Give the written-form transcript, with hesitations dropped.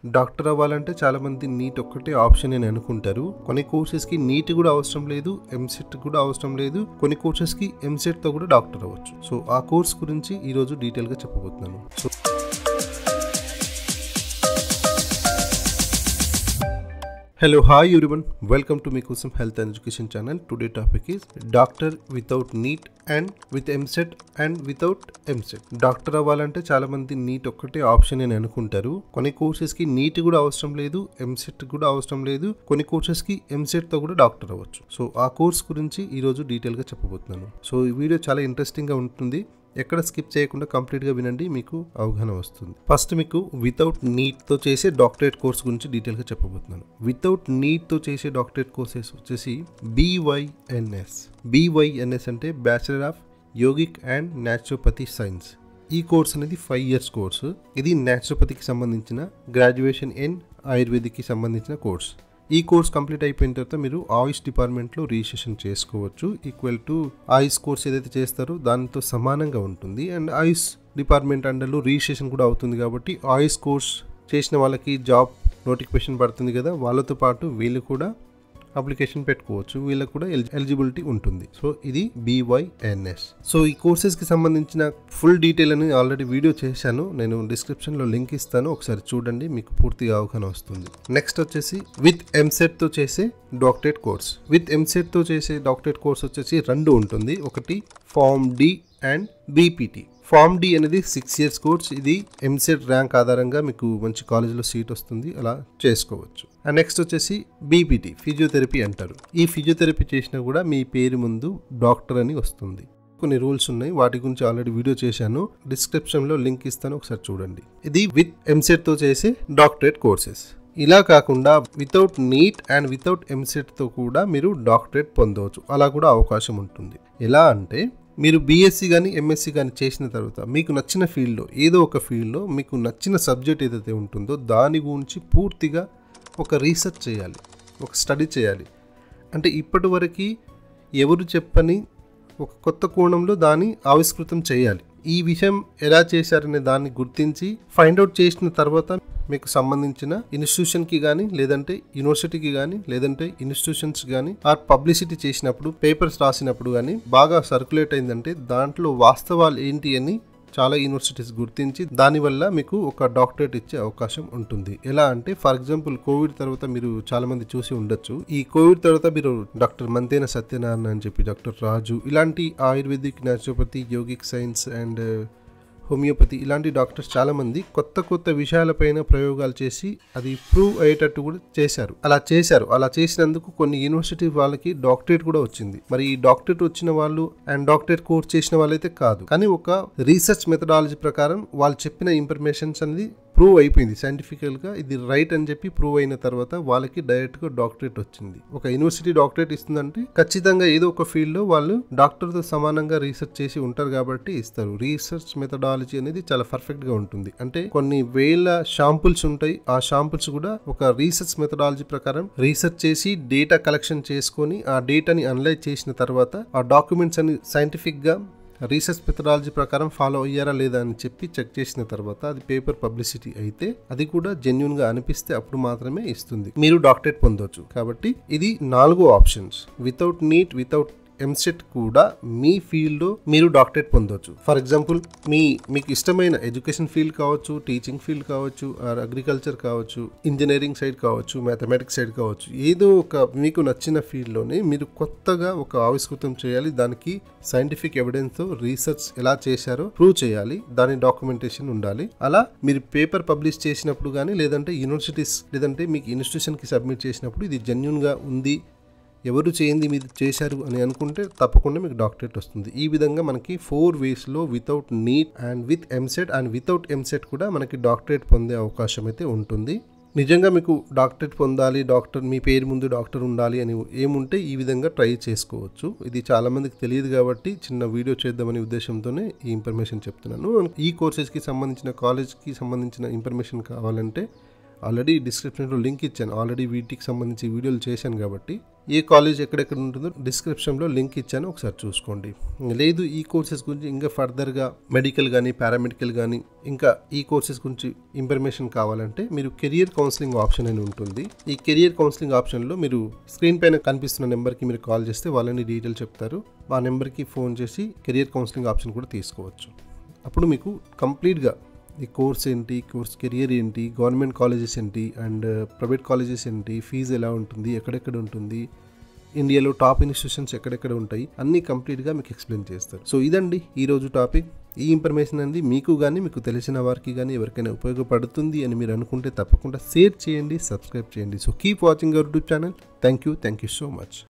Doctor అవ్వాలంటే చాలా మంది నీట్ ఒక్కటే ఆప్షన్ అని అనుకుంటారు. కొన్ని కోర్సెస్ కి నీట్ కూడా అవసరం లేదు, ఎంసెట్ కూడా అవసరం లేదు. కొన్ని కోర్సెస్ కి ఎంసెట్ తో కూడా డాక్టర్ అవ్వచ్చు. సో ఆ కోర్స్ గురించి ఈ రోజు డీటెయిల్ గా చెప్పబోతున్నాను. So hello, hi everyone, welcome to Meekosam Health and Education channel. Today topic is doctor without NEET and with MSET and without MSET. Doctor అవ్వాలంటే చాలా మంది నీట్ ఒక్కటే ఆప్షన్ అని అనుకుంటారు. కొన్ని కోర్సెస్ కి నీట్ కూడా అవసరం లేదు, ఎంసెట్ కూడా అవసరం లేదు. కొన్ని కోర్సెస్ కి ఎంసెట్ తో కూడా డాక్టర్ అవ్వచ్చు. సో ఆ కోర్స్ గురించి ఈ రోజు డీటెయిల్ గా చెప్పబోతున్నాను. సో ఈ వీడియో చాలా ఇంట్రెస్టింగ్ గా ఉంటుంది. ఎక్కడ స్కిప్ చేయకుండా కంప్లీట్గా వినండి, మీకు అవగాహన వస్తుంది. ఫస్ట్ మీకు వితౌట్ నీట్తో చేసే డాక్టరేట్ కోర్స్ గురించి డీటెయిల్గా చెప్పబోతున్నాను. వితౌట్ నీట్తో చేసే డాక్టరేట్ కోర్సెస్ వచ్చేసి BYNS. BYNS అంటే bachelor of yogic and naturopathy science. ఈ కోర్స్ అనేది 5 years కోర్సు. ఇది న్యాచురోపతికి సంబంధించిన, గ్రాడ్యుయేషన్ ఇన్ ఆయుర్వేదిక్కి సంబంధించిన కోర్స్. ఈ కోర్స్ కంప్లీట్ అయిపోయిన తర్వాత మీరు ఆయుష్ డిపార్ట్మెంట్లో రిజిస్ట్రేషన్ చేసుకోవచ్చు. ఈక్వల్ టు ఆయుష్ కోర్స్ ఏదైతే చేస్తారో దానితో సమానంగా ఉంటుంది. అండ్ ఆయుష్ డిపార్ట్మెంట్ అండర్లో రిజిస్ట్రేషన్ కూడా అవుతుంది. కాబట్టి ఆయుష్ కోర్స్ చేసిన వాళ్ళకి జాబ్ నోటిఫికేషన్ పడుతుంది కదా, వాళ్ళతో పాటు వీళ్ళు కూడా అప్లికేషన్ పెట్టుకోవచ్చు. వీళ్ళకి కూడా ఎలిజిబిలిటీ ఉంటుంది. సో ఇది BYNS. సో ఈ కోర్సెస్కి సంబంధించిన ఫుల్ డీటెయిల్ అని ఆల్రెడీ వీడియో చేశాను. నేను డిస్క్రిప్షన్లో లింక్ ఇస్తాను, ఒకసారి చూడండి, మీకు పూర్తిగా అవగాహన వస్తుంది. నెక్స్ట్ వచ్చేసి విత్ ఎంసెట్తో చేసే డాక్టరేట్ కోర్స్. విత్ ఎంసెట్తో చేసే డాక్టరేట్ కోర్స్ వచ్చేసి 2 ఉంటుంది. ఒకటి Form D and BPT. Form D అనేది 6 years కోర్స్. ఇది ఎంసెట్ ర్యాంక్ ఆధారంగా మీకు మంచి కాలేజీలో సీట్ వస్తుంది, అలా చేసుకోవచ్చు. అండ్ నెక్స్ట్ వచ్చేసి BPT, ఫిజియోథెరపీ అంటారు. ఈ ఫిజియోథెరపీ చేసినా కూడా మీ పేరు ముందు డాక్టర్ అని వస్తుంది. కొన్ని రూల్స్ ఉన్నాయి, వాటి గురించి ఆల్రెడీ వీడియో చేశాను, డిస్క్రిప్షన్లో లింక్ ఇస్తాను, ఒకసారి చూడండి. ఇది విత్ ఎంసెట్తో చేసే డాక్టరేట్ కోర్సెస్. ఇలా కాకుండా వితౌట్ నీట్ అండ్ వితౌట్ ఎంసెట్తో కూడా మీరు డాక్టరేట్ పొందవచ్చు. అలా కూడా అవకాశం ఉంటుంది. ఎలా అంటే మీరు BSc కానీ MSc కానీ చేసిన తర్వాత మీకు నచ్చిన ఫీల్డ్లో, ఏదో ఒక ఫీల్డ్లో మీకు నచ్చిన సబ్జెక్ట్ ఏదైతే ఉంటుందో దాని గురించి పూర్తిగా ఒక రీసెర్చ్ చేయాలి, ఒక స్టడీ చేయాలి. అంటే ఇప్పటి వరకు ఎవరు చెప్పని ఒక కొత్త కోణంలో దాన్ని ఆవిష్కృతం చేయాలి. ఈ విషయం ఎలా చేశారనే దాన్ని గుర్తించి ఫైండ్ అవుట్ చేసిన తర్వాత మీకు సంబంధించిన ఇన్స్టిట్యూషన్కి కానీ, లేదంటే యూనివర్సిటీకి కానీ, లేదంటే ఇన్స్టిట్యూషన్స్ కానీ ఆర్ పబ్లిసిటీ చేసినప్పుడు, పేపర్స్ రాసినప్పుడు కానీ బాగా సర్క్యులేట్ అయిందంటే దాంట్లో వాస్తవాలు ఏంటి అని చాలా యూనివర్సిటీస్ గుర్తించి దానివల్ల మీకు ఒక డాక్టరేట్ ఇచ్చే అవకాశం ఉంటుంది. ఎలా అంటే ఫర్ ఎగ్జాంపుల్ కోవిడ్ తర్వాత మీరు చాలా మంది చూసి ఉండొచ్చు. ఈ కోవిడ్ తర్వాత మీరు డాక్టర్ మంతేన సత్యనారాయణ అని చెప్పి, డాక్టర్ రాజు, ఇలాంటి ayurvedic, naturopathy, yogic science and homeopathy ఇలాంటి డాక్టర్స్ చాలా మంది కొత్త విషయాలపైన ప్రయోగాలు చేసి అది ప్రూవ్ అయ్యేటట్టు కూడా చేశారు. అలా చేసినందుకు కొన్ని యూనివర్సిటీ వాళ్ళకి డాక్టరేట్ కూడా వచ్చింది. మరి ఈ డాక్టరేట్ వచ్చిన వాళ్ళు అండ్ డాక్టరేట్ కోర్స్ చేసిన వాళ్ళైతే కాదు, కానీ ఒక రీసెర్చ్ మెథడాలజీ ప్రకారం వాళ్ళు చెప్పిన ఇన్ఫర్మేషన్స్ అనేది ప్రూవ్ అయిపోయింది. సైంటిఫికల్గా ఇది రైట్ అని చెప్పి ప్రూవ్ అయిన తర్వాత వాళ్ళకి డైరెక్ట్గా డాక్టరేట్ వచ్చింది. ఒక యూనివర్సిటీ డాక్టరేట్ ఇస్తుందంటే ఖచ్చితంగా ఏదో ఒక ఫీల్డ్లో వాళ్ళు డాక్టర్తో సమానంగా రీసెర్చ్ చేసి ఉంటారు కాబట్టి ఇస్తారు. రీసెర్చ్ మెథడాలజీ అనేది చాలా పర్ఫెక్ట్గా ఉంటుంది. అంటే కొన్ని వేల షాంపుల్స్ ఉంటాయి, ఆ షాంపుల్స్ కూడా ఒక రీసెర్చ్ మెథడాలజీ ప్రకారం రీసెర్చ్ చేసి డేటా కలెక్షన్ చేసుకొని ఆ డేటాని అనలైజ్ చేసిన తర్వాత ఆ డాక్యుమెంట్స్ అని సైంటిఫిక్గా రీసెర్చ్ మెథడాలజీ ప్రకారం ఫాలో అయ్యారా లేదా అని చెప్పి చెక్ చేసిన తర్వాత అది పేపర్ పబ్లిసిటీ అయితే, అది కూడా జెన్యూన్ గా అనిపిస్తే అప్పుడు మాత్రమే ఇస్తుంది, మీరు డాక్టరేట్ పొందవచ్చు. కాబట్టి ఇది 4 options. Without NEET, without EAMCET కూడా మీ ఫీల్డ్లో మీరు డాక్టరేట్ పొందవచ్చు. ఫర్ ఎగ్జాంపుల్ మీకు ఇష్టమైన ఎడ్యుకేషన్ ఫీల్డ్ కావచ్చు, టీచింగ్ ఫీల్డ్ కావచ్చు, అగ్రికల్చర్ కావచ్చు, ఇంజనీరింగ్ సైడ్ కావచ్చు, మ్యాథమెటిక్స్ సైడ్ కావచ్చు, ఏదో ఒక మీకు నచ్చిన ఫీల్డ్లోనే మీరు కొత్తగా ఒక ఆవిష్కృతం చేయాలి. దానికి సైంటిఫిక్ ఎవిడెన్స్ రీసెర్చ్ ఎలా చేశారో ప్రూవ్ చేయాలి, దాని డాక్యుమెంటేషన్ ఉండాలి. అలా మీరు పేపర్ పబ్లిష్ చేసినప్పుడు కానీ, లేదంటే యూనివర్సిటీస్, లేదంటే మీకు ఇన్స్టిట్యూషన్కి సబ్మిట్ చేసినప్పుడు ఇది జెన్యూన్గా ఉంది, ఎవరు చేయింది మీరు చేశారు అని అనుకుంటే తప్పకుండా మీకు డాక్టరేట్ వస్తుంది. ఈ విధంగా మనకి 4 waysలో without NEET and with EAMCET and without EAMCET కూడా మనకి డాక్టరేట్ పొందే అవకాశం అయితే ఉంటుంది. నిజంగా మీకు డాక్టరేట్ పొందాలి, మీ పేరు ముందు డాక్టర్ ఉండాలి అని ఏముంటే ఈ విధంగా ట్రై చేసుకోవచ్చు. ఇది చాలా మందికి తెలియదు కాబట్టి చిన్న వీడియో చేద్దామనే ఉద్దేశంతోనే ఈ ఇన్ఫర్మేషన్ చెప్తున్నాను. ఈ కోర్సెస్కి సంబంధించిన, కాలేజ్కి సంబంధించిన ఇన్ఫర్మేషన్ కావాలంటే ఆల్రెడీ డిస్క్రిప్షన్లో లింక్ ఇచ్చాను. ఆల్రెడీ వీటికి సంబంధించి వీడియోలు చేశాను కాబట్టి ఏ కాలేజ్ ఎక్కడెక్కడ ఉంటుందో డిస్క్రిప్షన్లో లింక్ ఇచ్చాను, ఒకసారి చూసుకోండి. లేదు ఈ కోర్సెస్ గురించి ఇంకా ఫర్దర్గా మెడికల్ కానీ పారామెడికల్ కానీ ఇంకా ఈ కోర్సెస్ గురించి ఇన్ఫర్మేషన్ కావాలంటే మీరు కెరియర్ కౌన్సిలింగ్ ఆప్షన్ అని ఉంటుంది. ఈ కెరియర్ కౌన్సిలింగ్ ఆప్షన్లో మీరు స్క్రీన్ పైన కనిపిస్తున్న నెంబర్కి మీరు కాల్ చేస్తే వాళ్ళని డీటెయిల్ చెప్తారు. ఆ నెంబర్కి ఫోన్ చేసి కెరియర్ కౌన్సిలింగ్ ఆప్షన్ కూడా తీసుకోవచ్చు. అప్పుడు మీకు కంప్లీట్గా ఈ కోర్స్ ఏంటి, కోర్స్ కెరియర్ ఏంటి, గవర్నమెంట్ కాలేజెస్ ఏంటి అండ్ ప్రైవేట్ కాలేజెస్ ఏంటి, ఫీజు ఎలా ఉంటుంది, ఎక్కడెక్కడ ఉంటుంది, ఇండియాలో టాప్ ఇన్స్టిట్యూషన్స్ ఎక్కడెక్కడ ఉంటాయి అన్నీ కంప్లీట్గా మీకు ఎక్స్ప్లెయిన్ చేస్తారు. సో ఇదండి ఈరోజు టాపిక్. ఈ ఇన్ఫర్మేషన్ అండి మీకు కానీ మీకు తెలిసిన వారికి కానీ ఎవరికైనా ఉపయోగపడుతుంది అని మీరు అనుకుంటే తప్పకుండా షేర్ చేయండి, సబ్స్క్రైబ్ చేయండి. So keep watching our YouTube channel. Thank you so much.